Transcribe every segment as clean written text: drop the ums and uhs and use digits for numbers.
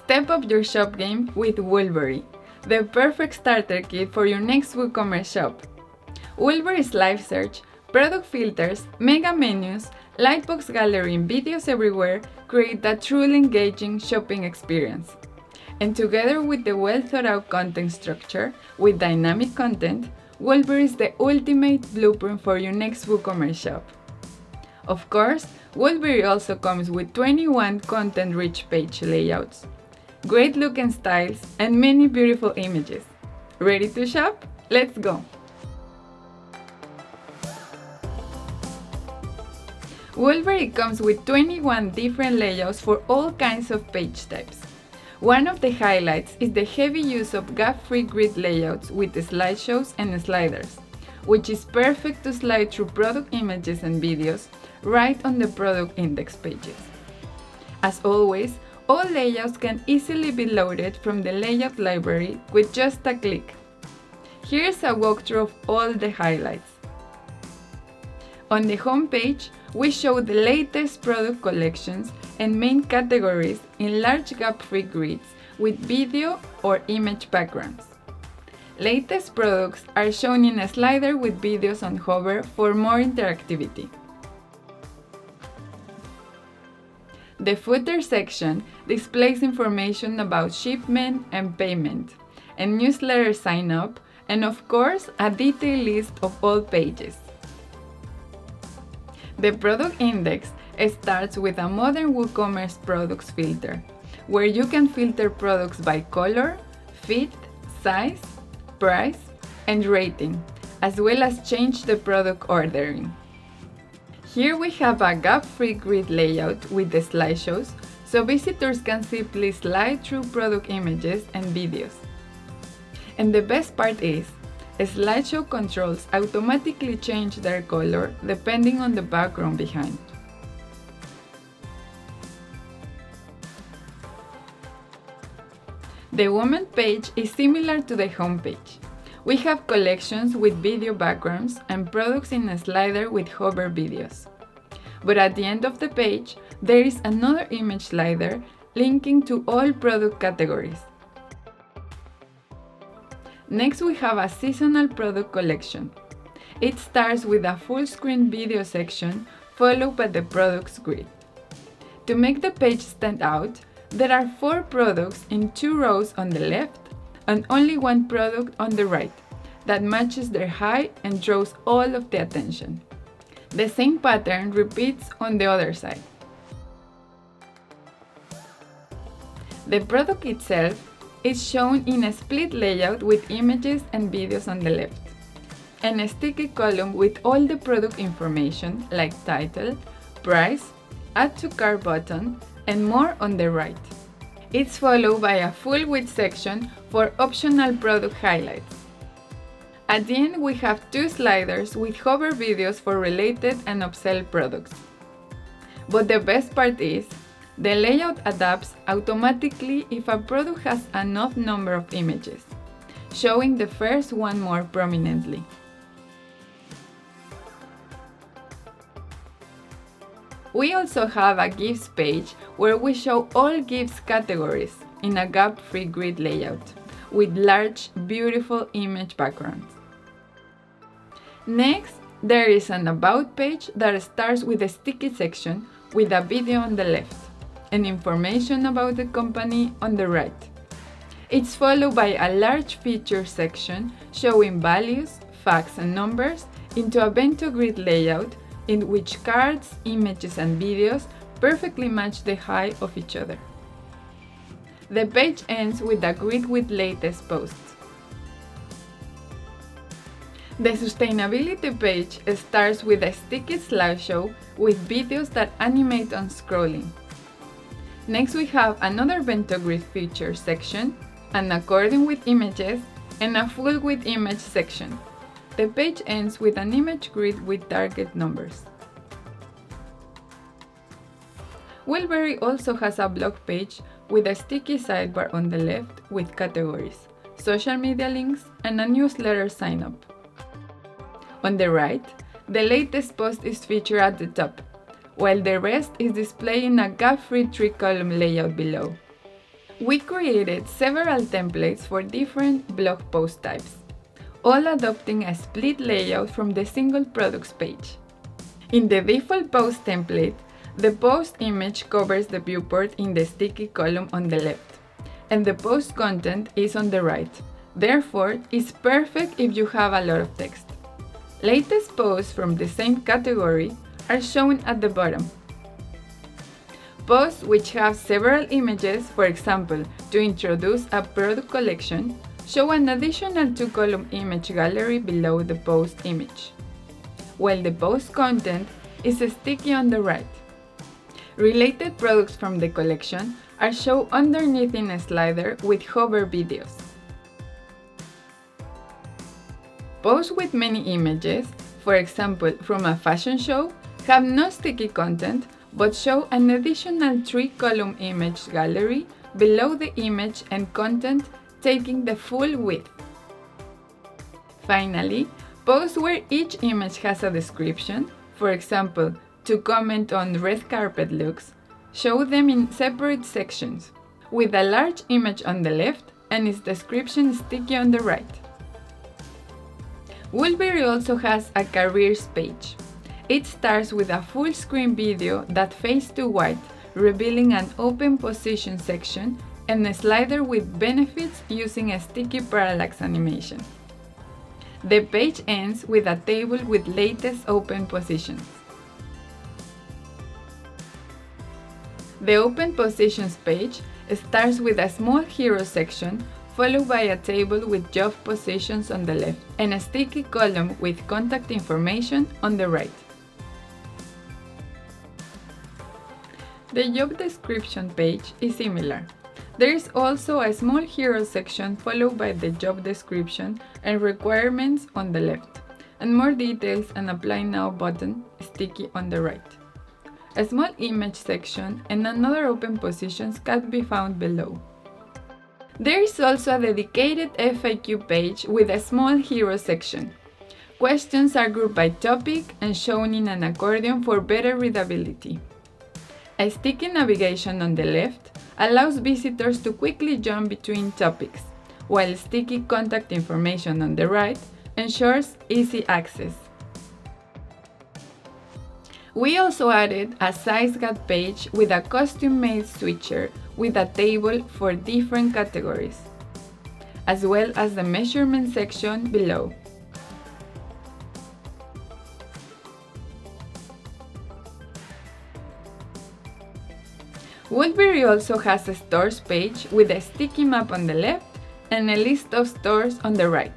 Step up your shop game with Woolberry, the perfect starter kit for your next WooCommerce shop. Woolberry's live search, product filters, mega menus, Lightbox gallery and videos everywhere create a truly engaging shopping experience. And together with the well-thought-out content structure with dynamic content, Woolberry is the ultimate blueprint for your next WooCommerce shop. Of course, Woolberry also comes with 21 content-rich page layouts, great look and styles, and many beautiful images. Ready to shop? Let's go! Woolberry comes with 21 different layouts for all kinds of page types. One of the highlights is the heavy use of gap-free grid layouts with slideshows and sliders, which is perfect to slide through product images and videos right on the product index pages. As always, all layouts can easily be loaded from the layout library with just a click. Here's a walkthrough of all the highlights. On the home page, we show the latest product collections and main categories in large gap-free grids with video or image backgrounds. Latest products are shown in a slider with videos on hover for more interactivity. The footer section displays information about shipment and payment, and newsletter sign-up, and of course, a detailed list of all pages. The product index starts with a modern WooCommerce products filter, where you can filter products by color, fit, size, price, and rating, as well as change the product ordering. Here we have a gap-free grid layout with the slideshows, so visitors can simply slide through product images and videos. And the best part is, slideshow controls automatically change their color depending on the background behind. The woman page is similar to the home page. We have collections with video backgrounds and products in a slider with hover videos. But at the end of the page, there is another image slider linking to all product categories. Next, we have a seasonal product collection. It starts with a full-screen video section followed by the products grid. To make the page stand out, there are 4 products in 2 rows on the left and only 1 product on the right that matches their height and draws all of the attention. The same pattern repeats on the other side. The product itself is shown in a split layout with images and videos on the left, and a sticky column with all the product information like title, price, add to cart button, and more on the right. It's followed by a full width section for optional product highlights. At the end, we have 2 sliders with hover videos for related and upsell products. But the best part is, the layout adapts automatically if a product has an odd number of images, showing the first one more prominently. We also have a gifts page where we show all gifts categories in a gap-free grid layout with large, beautiful image backgrounds. Next, there is an About page that starts with a sticky section with a video on the left and information about the company on the right. It's followed by a large feature section showing values, facts, and numbers into a bento grid layout in which cards, images, and videos perfectly match the height of each other. The page ends with a grid with latest posts. The sustainability page starts with a sticky slideshow with videos that animate on scrolling. Next, we have another bento grid feature section, an accordion with images, and a full with image section. The page ends with an image grid with target numbers. Woolberry also has a blog page with a sticky sidebar on the left with categories, social media links, and a newsletter sign-up. On the right, the latest post is featured at the top, while the rest is displayed in a gap-free 3-column layout below. We created several templates for different blog post types, all adopting a split layout from the single products page. In the default post template, the post image covers the viewport in the sticky column on the left, and the post content is on the right. Therefore, it's perfect if you have a lot of text. Latest posts from the same category are shown at the bottom. Posts which have several images, for example, to introduce a product collection, show an additional 2-column image gallery below the post image, while the post content is sticky on the right. Related products from the collection are shown underneath in a slider with hover videos. Posts with many images, for example from a fashion show, have no sticky content but show an additional 3-column image gallery below the image and content taking the full width. Finally, posts where each image has a description, for example, to comment on red carpet looks, show them in separate sections, with a large image on the left and its description sticky on the right. Woolberry also has a careers page. It starts with a full screen video that fades to white, revealing an open position section and a slider with benefits using a sticky parallax animation. The page ends with a table with latest open positions. The open positions page starts with a small hero section, followed by a table with job positions on the left and a sticky column with contact information on the right. The job description page is similar. There is also a small hero section followed by the job description and requirements on the left, and more details and apply now button sticky on the right. A small image section and another open positions can be found below. There is also a dedicated FAQ page with a small hero section. Questions are grouped by topic and shown in an accordion for better readability. A sticky navigation on the left allows visitors to quickly jump between topics, while sticky contact information on the right ensures easy access. We also added a size guide page with a custom-made switcher with a table for different categories, as well as the measurement section below. Woolberry also has a stores page with a sticky map on the left and a list of stores on the right.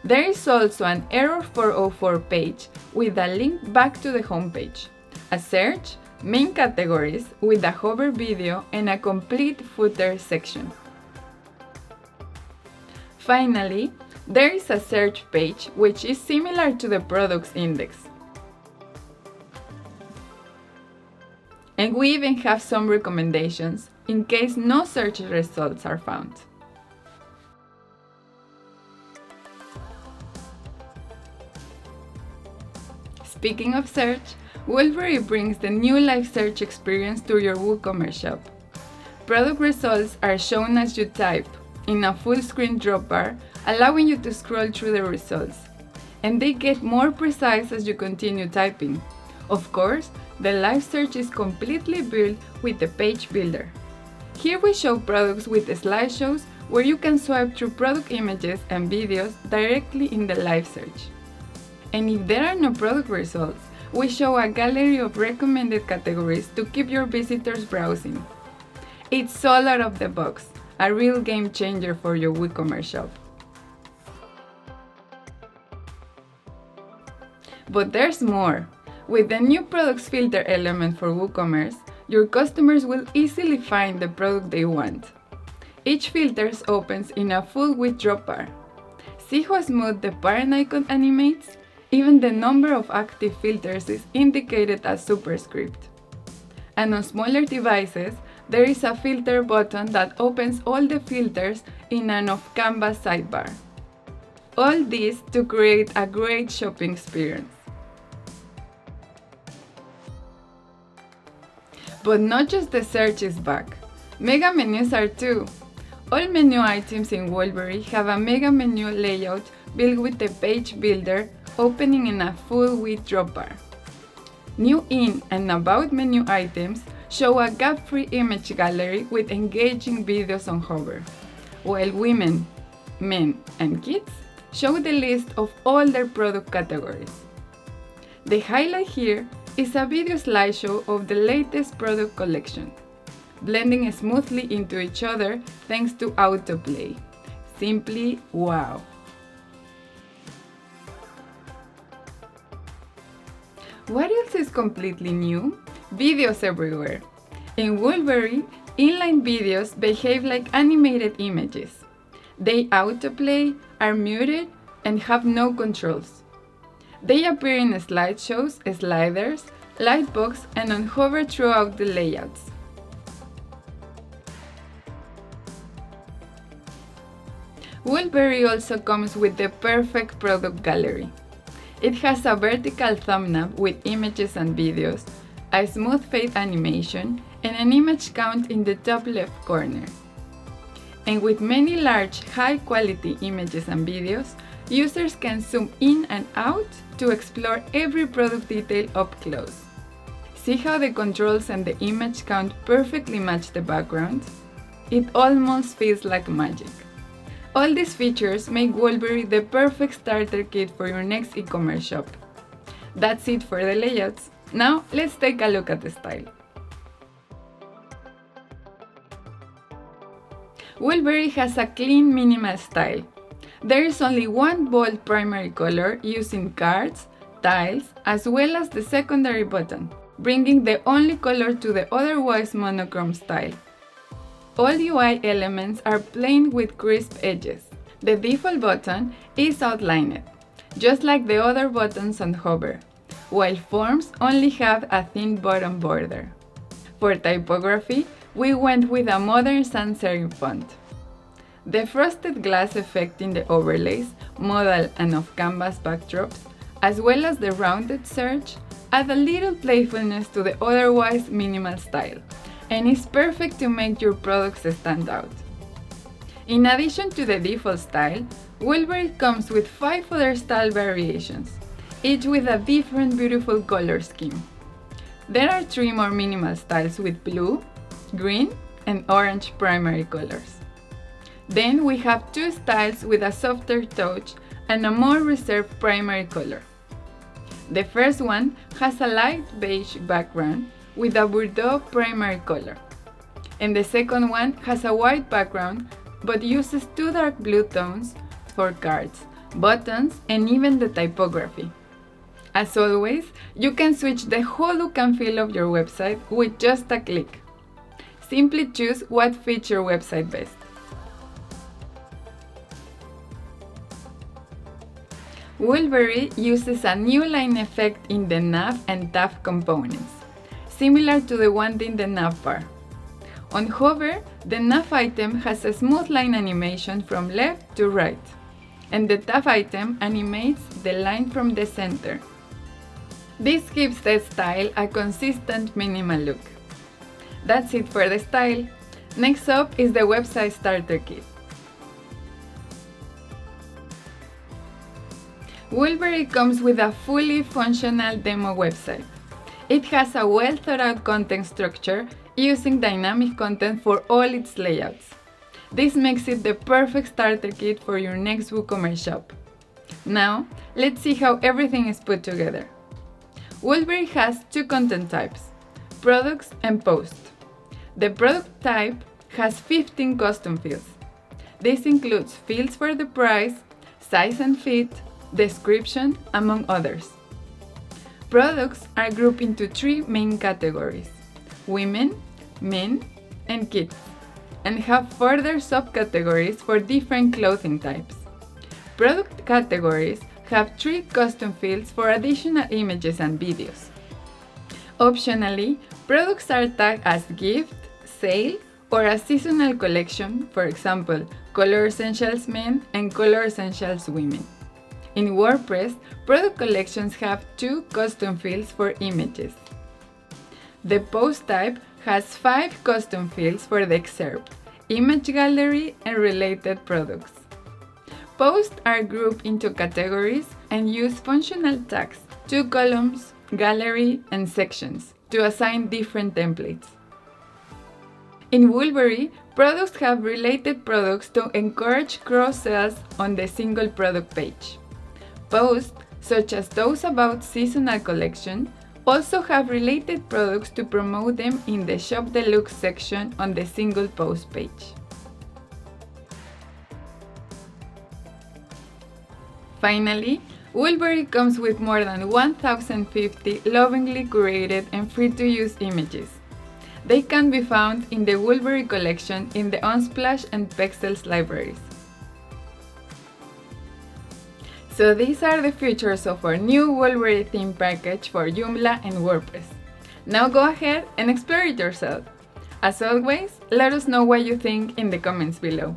There is also an Error 404 page with a link back to the homepage, a search, main categories with a hover video and a complete footer section. Finally, there is a search page which is similar to the products index. And we even have some recommendations in case no search results are found. Speaking of search, Woolberry brings the new live search experience to your WooCommerce shop. Product results are shown as you type in a full screen drop bar, allowing you to scroll through the results. And they get more precise as you continue typing. Of course, the live search is completely built with the page builder. Here we show products with slideshows where you can swipe through product images and videos directly in the live search. And if there are no product results, we show a gallery of recommended categories to keep your visitors browsing. It's all out of the box, a real game changer for your WooCommerce shop. But there's more. With the new products filter element for WooCommerce, your customers will easily find the product they want. Each filter opens in a full width drop bar. See how smooth the parent icon animates? Even the number of active filters is indicated as superscript. And on smaller devices, there is a filter button that opens all the filters in an off-canvas sidebar. All this to create a great shopping experience. But not just the search is back. Mega menus are too. All menu items in Woolberry have a mega menu layout built with the page builder opening in a full width dropbar. New in and about menu items show a gap-free image gallery with engaging videos on hover, while women, men, and kids show the list of all their product categories. The highlight here is a video slideshow of the latest product collection, blending smoothly into each other thanks to autoplay. Simply wow! What else is completely new? Videos everywhere. In Woolberry, inline videos behave like animated images. They autoplay, are muted, and have no controls. They appear in slideshows, sliders, Lightbox, and on hover throughout the layouts. Woolberry also comes with the perfect product gallery. It has a vertical thumbnail with images and videos, a smooth fade animation, and an image count in the top left corner. And with many large, high-quality images and videos, users can zoom in and out to explore every product detail up close. See how the controls and the image count perfectly match the background? It almost feels like magic. All these features make Woolberry the perfect starter kit for your next e-commerce shop. That's it for the layouts. Now let's take a look at the style. Woolberry has a clean, minimal style. There is only one bold primary color used in cards, tiles, as well as the secondary button, bringing the only color to the otherwise monochrome style. All UI elements are plain with crisp edges. The default button is outlined, just like the other buttons on hover, while forms only have a thin bottom border. For typography, we went with a modern sans serif font. The frosted glass effect in the overlays, modal and off-canvas backdrops, as well as the rounded search, add a little playfulness to the otherwise minimal style, and is perfect to make your products stand out. In addition to the default style, Woolberry comes with 5 other style variations, each with a different beautiful color scheme. There are 3 more minimal styles with blue, green, and orange primary colors. Then we have 2 styles with a softer touch and a more reserved primary color. The first one has a light beige background with a Bordeaux primary color, and the second one has a white background but uses 2 dark blue tones for cards, buttons, and even the typography. As always, you can switch the whole look and feel of your website with just a click. Simply choose what fits your website best. Woolberry uses a new line effect in the Nav and Tab components, similar to the one in the nav bar. On hover, the nav item has a smooth line animation from left to right, and the tab item animates the line from the center. This gives the style a consistent minimal look. That's it for the style. Next up is the website starter kit. Woolberry comes with a fully functional demo website. It has a well-thought-out content structure using dynamic content for all its layouts. This makes it the perfect starter kit for your next WooCommerce shop. Now, let's see how everything is put together. Woolberry has 2 content types, products and post. The product type has 15 custom fields. This includes fields for the price, size and fit, description, among others. Products are grouped into 3 main categories: women, men, and kids, and have further subcategories for different clothing types. Product categories have 3 custom fields for additional images and videos. Optionally, products are tagged as gift, sale, or a seasonal collection, for example, Color Essentials Men and Color Essentials Women. In WordPress, product collections have 2 custom fields for images. The post type has 5 custom fields for the excerpt, image gallery, and related products. Posts are grouped into categories and use functional tags, 2 columns, gallery, and sections to assign different templates. In Woolberry, products have related products to encourage cross-sales on the single product page. Posts, such as those about seasonal collection, also have related products to promote them in the Shop Deluxe section on the single post page. Finally, Woolberry comes with more than 1,050 lovingly curated and free-to-use images. They can be found in the Woolberry collection in the Unsplash and Pexels libraries. So these are the features of our new Woolberry theme package for Joomla and WordPress. Now go ahead and explore it yourself. As always, let us know what you think in the comments below.